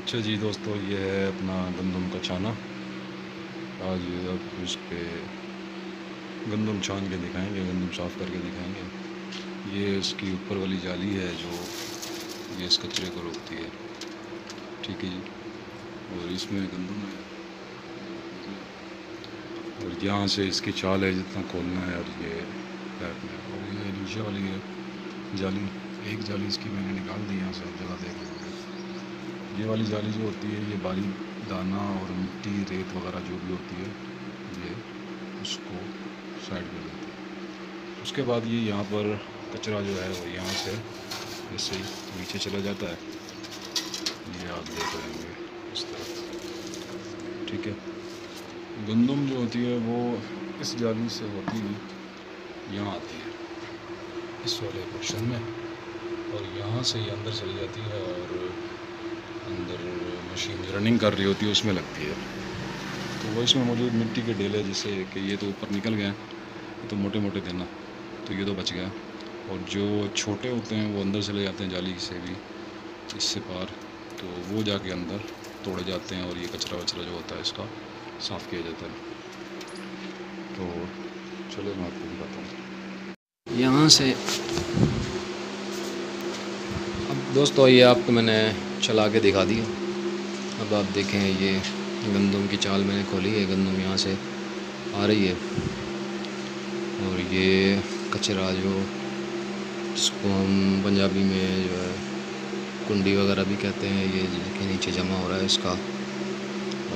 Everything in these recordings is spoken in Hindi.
अच्छा जी दोस्तों, ये है अपना गंदम का छाना। आज अब उस पर गंदम छान के दिखाएंगे, गंदम साफ़ करके दिखाएंगे। ये इसकी ऊपर वाली जाली है जो ये इस कचरे को रोकती है। ठीक है जी। और इसमें गंदम है और यहाँ से इसकी चाल है, जितना खोलना है। और ये पैप में, और ये नीचे वाली है जाली। एक जाली इसकी मैंने निकाल दी, यहाँ से आप जगह देख लेंगे। ये वाली जाली जो होती है, ये बारीक दाना और मिट्टी रेत वगैरह जो भी होती है, ये उसको साइड कर देती है। उसके बाद ये यहाँ पर कचरा जो है वो यहाँ से ऐसे ही नीचे चला जाता है। ये आप देख रहे होंगे इस तरफ। ठीक है। गंदम जो होती है वो इस जाली से होती हुई यहाँ आती है इस वाले पोर्शन में, और यहाँ से ही अंदर चली जाती है और अंदर मशीन रनिंग कर रही होती है उसमें लगती है। तो वो इसमें मौजूद मिट्टी के ढेले, जैसे कि ये तो ऊपर निकल गए, ये तो मोटे मोटे थे ना, तो ये तो बच गया। और जो छोटे होते हैं वो अंदर चले जाते हैं जाली से भी, इससे पार, तो वो जाके अंदर तोड़े जाते हैं और ये कचरा वचरा जो होता है इसका साफ़ किया जाता है। तो चलो मैं आपको दिखाता हूँ यहाँ से। अब दोस्तों ये आपको मैंने चला के दिखा दिया। अब आप देखें, ये गंदम की चाल मैंने खोली है, गंदम यहाँ से आ रही है। और ये कचरा जो जिसको हम पंजाबी में जो है कुंडी वगैरह भी कहते हैं, ये के नीचे जमा हो रहा है इसका।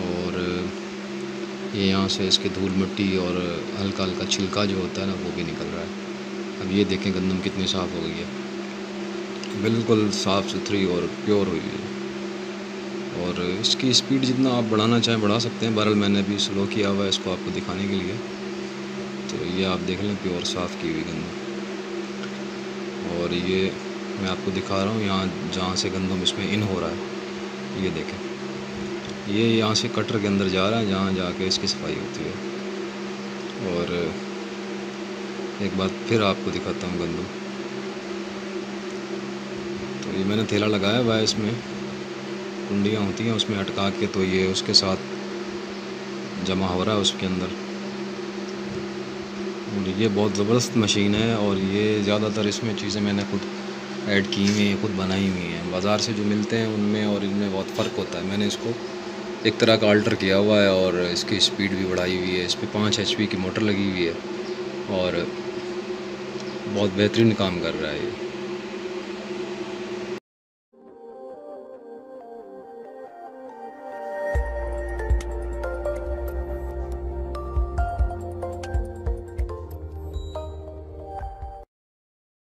और ये यहाँ से इसके धूल मिट्टी और हल्का हल्का छिलका जो होता है ना, वो भी निकल रहा है। अब ये देखें गंदम कितनी साफ़ हो गई है, बिल्कुल साफ़ सुथरी और प्योर हुई है। और इसकी स्पीड जितना आप बढ़ाना चाहें बढ़ा सकते हैं, बहरहाल मैंने भी स्लो किया हुआ है इसको आपको दिखाने के लिए। तो ये आप देख लें, प्योर साफ़ की हुई गंदम। और ये मैं आपको दिखा रहा हूँ यहाँ जहाँ से गंदम इसमें इन हो रहा है, ये देखें, ये यहाँ से कटर के अंदर जा रहा है, जहाँ जाके इसकी सफाई होती है। और एक बार फिर आपको दिखाता हूँ गंदम। तो ये मैंने थैला लगाया हुआ है, इसमें कुंडियाँ होती हैं उसमें अटका के, तो ये उसके साथ जमा हो रहा है उसके अंदर। और ये बहुत ज़बरदस्त मशीन है, और ये ज़्यादातर इसमें चीज़ें मैंने खुद ऐड की हुई हैं, खुद बनाई हुई हैं। बाज़ार से जो मिलते हैं उनमें और इनमें बहुत फ़र्क होता है। मैंने इसको एक तरह का अल्टर किया हुआ है और इसकी स्पीड भी बढ़ाई हुई है। इस पर 5 HP की मोटर लगी हुई है और बहुत बेहतरीन काम कर रहा है ये।